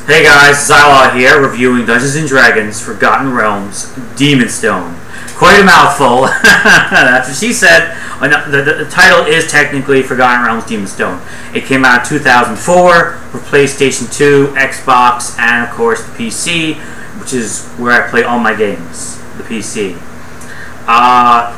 Hey guys, Zhylaw here, reviewing Dungeons & Dragons Forgotten Realms Demon Stone. Quite a mouthful. That's what she said. The title is technically Forgotten Realms Demon Stone. It came out in 2004 for PlayStation 2, Xbox, and of course the PC, which is where I play all my games, the PC.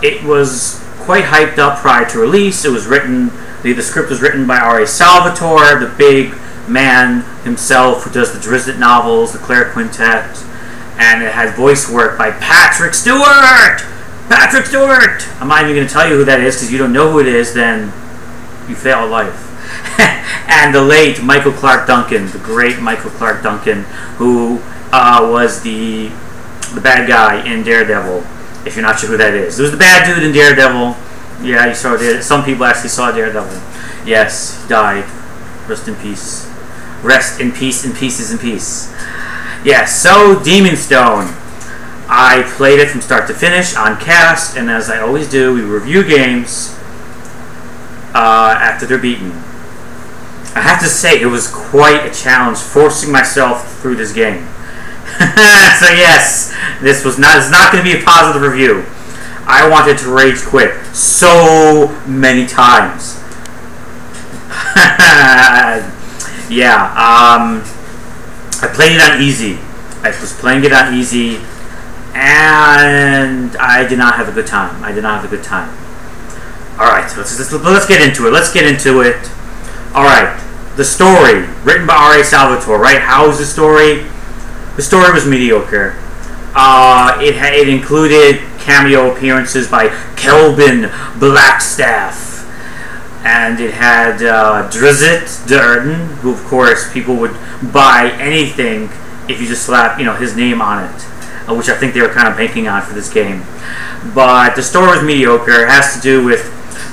It was quite hyped up prior to release. It was written, the script was written by R.A. Salvatore, the big man himself who does the Drizzt novels, the Claire Quintet, and it had voice work by Patrick Stewart! Patrick Stewart! I'm not even going to tell you who that is, because you don't know who it is, then you fail at life. And the late Michael Clark Duncan, the great Michael Clark Duncan, who was the bad guy in Daredevil, if you're not sure who that is. There was the bad dude in Daredevil. Yeah, you saw it. Some people actually saw Daredevil. Yes, he died. Rest in peace. Rest in peace, in pieces, in peace. Yes, so Demon Stone. I played it from start to finish on cast, and as I always do, we review games after they're beaten. I have to say, it was quite a challenge forcing myself through this game. So yes, this is not going to be a positive review. I wanted to rage quit so many times. Yeah, I played it on easy. I was playing it on easy, and I did not have a good time. I did not have a good time. Alright, so let's get into it. Let's get into it. Alright, the story, written by R.A. Salvatore, right? How was the story? The story was mediocre. It included cameo appearances by Kelvin Blackstaff. And it had Drizzt Do'Urden, who of course people would buy anything if you just slap, his name on it, which I think they were kind of banking on for this game. But the story was mediocre. It has to do with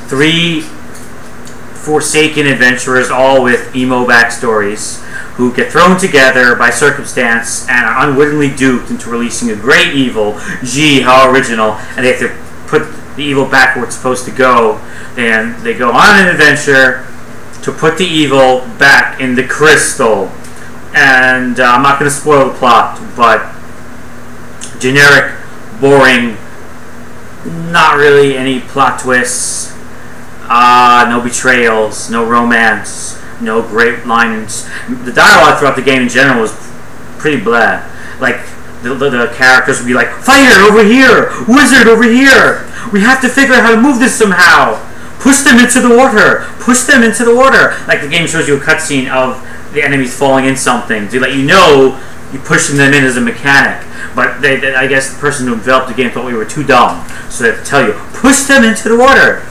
3 forsaken adventurers, all with emo backstories, who get thrown together by circumstance and are unwittingly duped into releasing a great evil. Gee, how original! And they have to put the evil back where it's supposed to go. And they go on an adventure to put the evil back in the crystal. And I'm not going to spoil the plot, but generic, boring, not really any plot twists, no betrayals, no romance, no great lines. The dialogue throughout the game in general was pretty blah. Like, the characters would be like, "Fighter over here! Wizard over here! We have to figure out how to move this somehow! Push them into the water! Push them into the water!" Like, the game shows you a cutscene of the enemies falling in something to let you know you're pushing them in as a mechanic. But I guess the person who developed the game thought we were too dumb, so they have to tell you, push them into the water!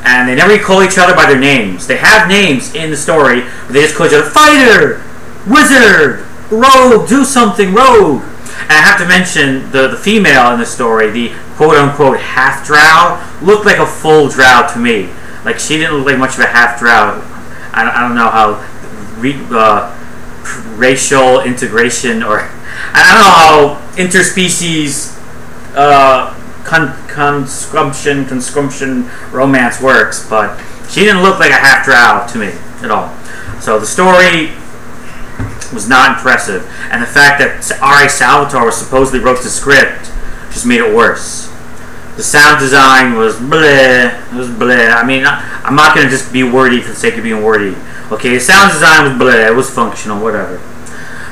And they never call each other by their names. They have names in the story, but they just call each other Fighter! Wizard! Rogue! Do something, Rogue! And I have to mention the female in the story, the quote-unquote half-drow, looked like a full drow to me. Like, she didn't look like much of a half-drow. I don't know how racial integration, or I don't know how interspecies conscription romance works, but she didn't look like a half-drow to me at all. So the story was not impressive, and the fact that R.A. Salvatore supposedly wrote the script just made it worse. The sound design was bleh. It was bleh. I mean, I'm not going to just be wordy for the sake of being wordy. Okay, the sound design was bleh. It was functional, whatever.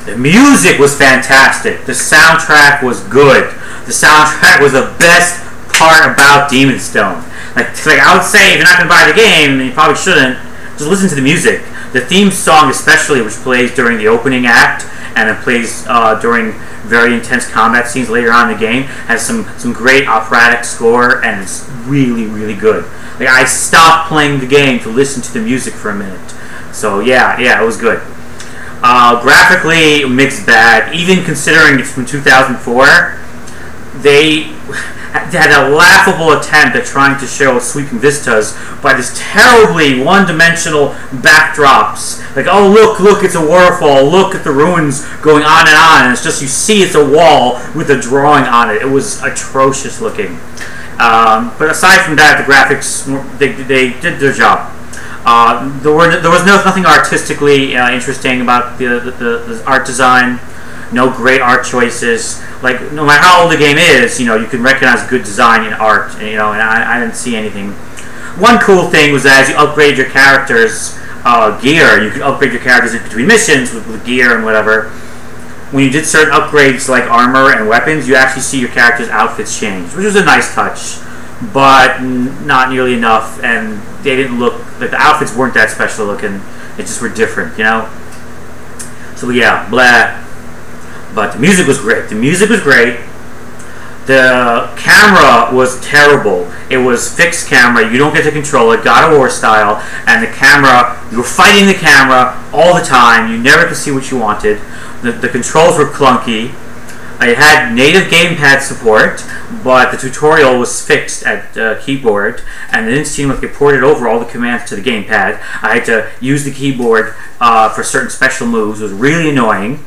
The music was fantastic. The soundtrack was good. The soundtrack was the best part about Demon Stone. Like I would say, if you're not going to buy the game, and you probably shouldn't, just listen to the music. The theme song especially, which plays during the opening act, and it plays during very intense combat scenes later on in the game, has some great operatic score, and it's really, really good. Like, I stopped playing the game to listen to the music for a minute. So yeah, it was good. Graphically, mixed bag. Even considering it's from 2004, they had a laughable attempt at trying to show sweeping vistas by this terribly one-dimensional backdrops. Like, oh look, it's a waterfall, look at the ruins going on, and it's just, you see it's a wall with a drawing on it. It was atrocious looking. But aside from that, the graphics, they did their job. There was nothing artistically interesting about the art design. No great art choices. Like, no matter how old the game is, you know, you can recognize good design in art. And, you know, and I didn't see anything. One cool thing was that as you upgrade your character's gear, you could upgrade your characters in between missions with gear and whatever. When you did certain upgrades like armor and weapons, you actually see your character's outfits change, which was a nice touch, but not nearly enough. And they didn't look like the outfits weren't that special looking. They just were different, you know. So yeah, blah. But the music was great. The music was great. The camera was terrible. It was fixed camera. You don't get to control it, God of War style. And the camera, you were fighting the camera all the time. You never could see what you wanted. The controls were clunky. I had native gamepad support, but the tutorial was fixed at keyboard, and it didn't seem like it ported over all the commands to the gamepad. I had to use the keyboard for certain special moves. It was really annoying.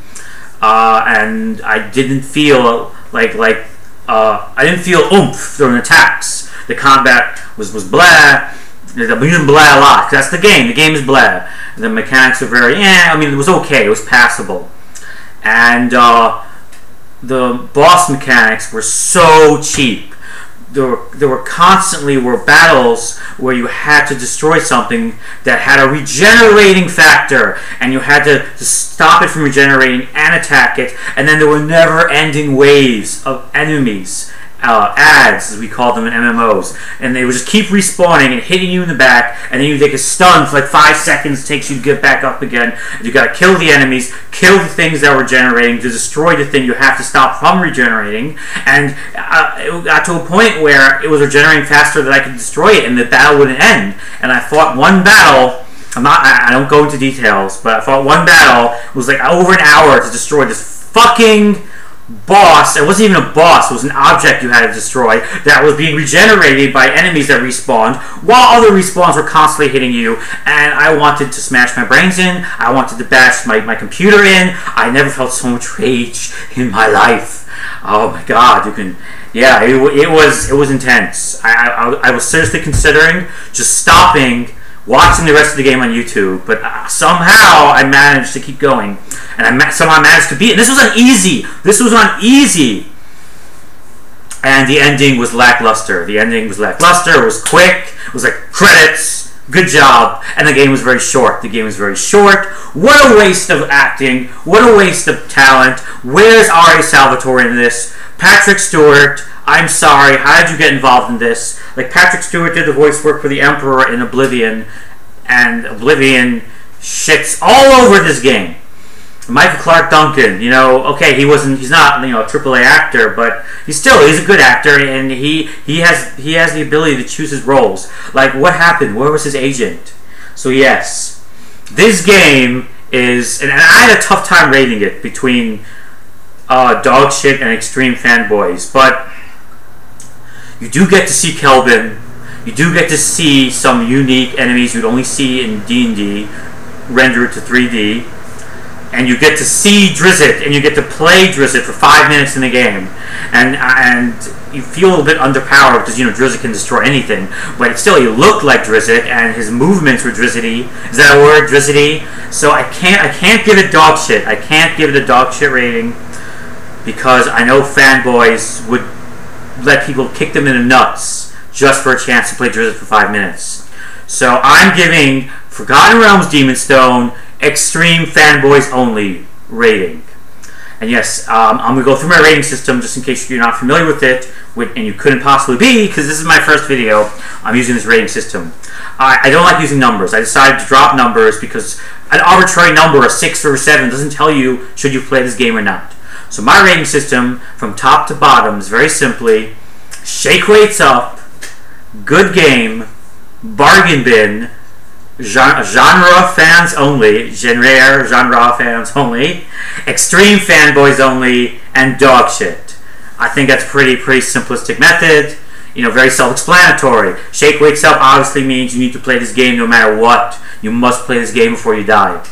And I didn't feel I didn't feel oomph during attacks. The combat was blah. I'm using blah a lot. That's the game. The game is blah. The mechanics are very I mean, it was okay. It was passable. And the boss mechanics were so cheap. There were constantly battles where you had to destroy something that had a regenerating factor, and you had to stop it from regenerating and attack it, and then there were never-ending waves of enemies, ads as we call them in MMOs, and they would just keep respawning and hitting you in the back, and then you take a stun for like 5 seconds, takes you to get back up again. And you gotta kill the enemies, kill the things that were generating. To destroy the thing, you have to stop from regenerating, and it got to a point where it was regenerating faster than I could destroy it, and the battle wouldn't end. And I fought one battle. I don't go into details, but I fought one battle. It was like over an hour to destroy this fucking boss. It wasn't even a boss, it was an object you had to destroy that was being regenerated by enemies that respawned while other respawns were constantly hitting you, and I wanted to smash my brains in. I wanted to bash my computer in. I never felt so much rage in my life. Oh my god, you can, yeah, it was intense. I was seriously considering just stopping watching the rest of the game on YouTube, but somehow I managed to keep going, and somehow I managed to beat it. This was on easy. This was on easy, and the ending was lackluster. The ending was lackluster. It was quick. It was like credits. Good job. And the game was very short. The game was very short. What a waste of acting. What a waste of talent. Where's R.A. Salvatore in this? Patrick Stewart, I'm sorry, how did you get involved in this? Like, Patrick Stewart did the voice work for the Emperor in Oblivion, and Oblivion shits all over this game. Michael Clark Duncan, you know, okay, he's not, you know, a AAA actor, but he's a good actor, and he has the ability to choose his roles. Like, what happened? Where was his agent? So yes, this game is, and I had a tough time rating it between Dogshit and Extreme Fanboys, but you do get to see Kelvin. You do get to see some unique enemies you'd only see in D&D rendered to 3D, and you get to see Drizzt, and you get to play Drizzt for 5 minutes in the game, and you feel a little bit underpowered because, you know, Drizzt can destroy anything, but still he looked like Drizzt, and his movements were Drizzty. Is that a word, Drizzty? So I can't give it dog shit. I can't give it a dog shit rating because I know fanboys would let people kick them in the nuts just for a chance to play Drizzt for 5 minutes. So I'm giving Forgotten Realms Demon Stone Extreme Fanboys Only rating. And yes, I'm going to go through my rating system just in case you're not familiar with it, and you couldn't possibly be, because this is my first video. I'm using this rating system. I don't like using numbers. I decided to drop numbers because an arbitrary number, a 6 or a 7, doesn't tell you should you play this game or not. So my rating system, from top to bottom, is very simply Shakeweights Up, Good Game, Bargain Bin, Genre Fans Only, Genre Fans Only, Extreme Fanboys Only, and Dogshit. I think that's pretty simplistic method. You know, very self-explanatory. Shakeweights Up obviously means you need to play this game no matter what. You must play this game before you die.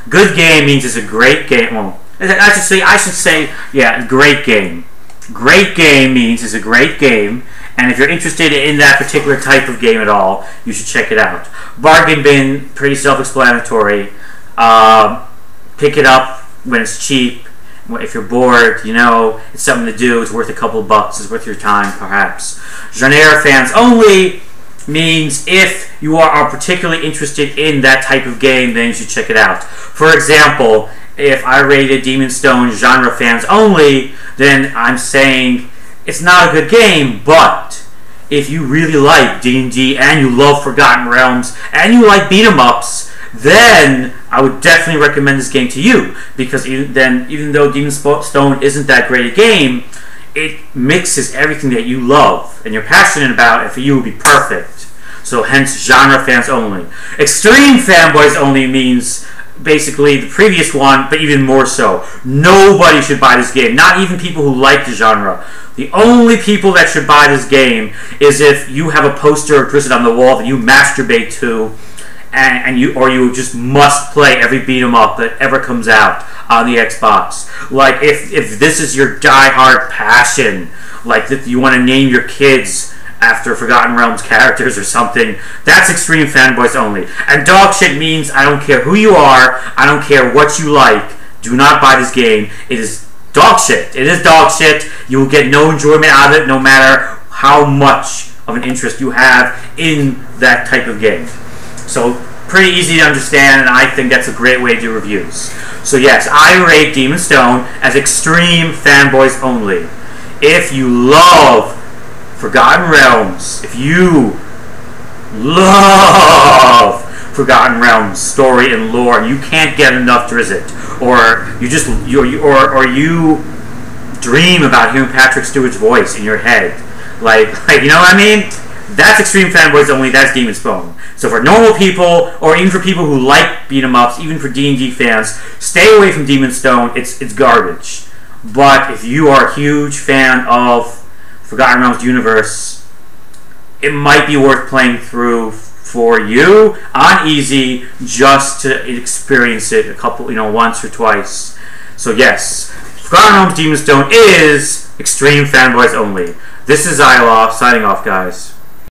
Good Game means it's a great game. Well, I should say, yeah, great game. Great Game means it's a great game, And if you're interested in that particular type of game at all, you should check it out. Bargain bin, pretty self-explanatory. Pick it up when it's cheap. If you're bored, you know, it's something to do. It's worth a couple bucks. It's worth your time, perhaps. Genre fans only means if you are particularly interested in that type of game, then you should check it out. For example, if I rated Demon's Stone genre fans only, then I'm saying it's not a good game, but if you really like D&D and you love Forgotten Realms and you like beat-em-ups, then I would definitely recommend this game to you, because even though Demon's Stone isn't that great a game, it mixes everything that you love and you're passionate about, and for you it would be perfect. So hence, genre fans only. Extreme fanboys only means basically the previous one, but even more so. Nobody should buy this game, not even people who like the genre. The only people that should buy this game is if you have a poster twisted on the wall that you masturbate to, and you just must play every beat 'em up that ever comes out on the Xbox. Like if this is your die-hard passion, like that you want to name your kids after Forgotten Realms characters or something, that's extreme fanboys only. And dogshit means I don't care who you are, I don't care what you like, do not buy this game. It is dogshit. It is dogshit. You will get no enjoyment out of it, no matter how much of an interest you have in that type of game. So pretty easy to understand, and I think that's a great way to do reviews. So yes, I rate Demon's Stone as extreme fanboys only. If you love Forgotten Realms, if you love Forgotten Realms story and lore, and you can't get enough Drizzt, or you dream about hearing Patrick Stewart's voice in your head, like you know what I mean? That's extreme fanboys only. That's Demon's Stone. So for normal people, or even for people who like beat 'em ups, even for D&D fans, stay away from Demon's Stone. It's garbage. But if you are a huge fan of Forgotten Realms universe, it might be worth playing through for you on easy, just to experience it once or twice. So yes, Forgotten Realms Demon's Stone is extreme fanboys only. This is Zhylaw signing off, guys.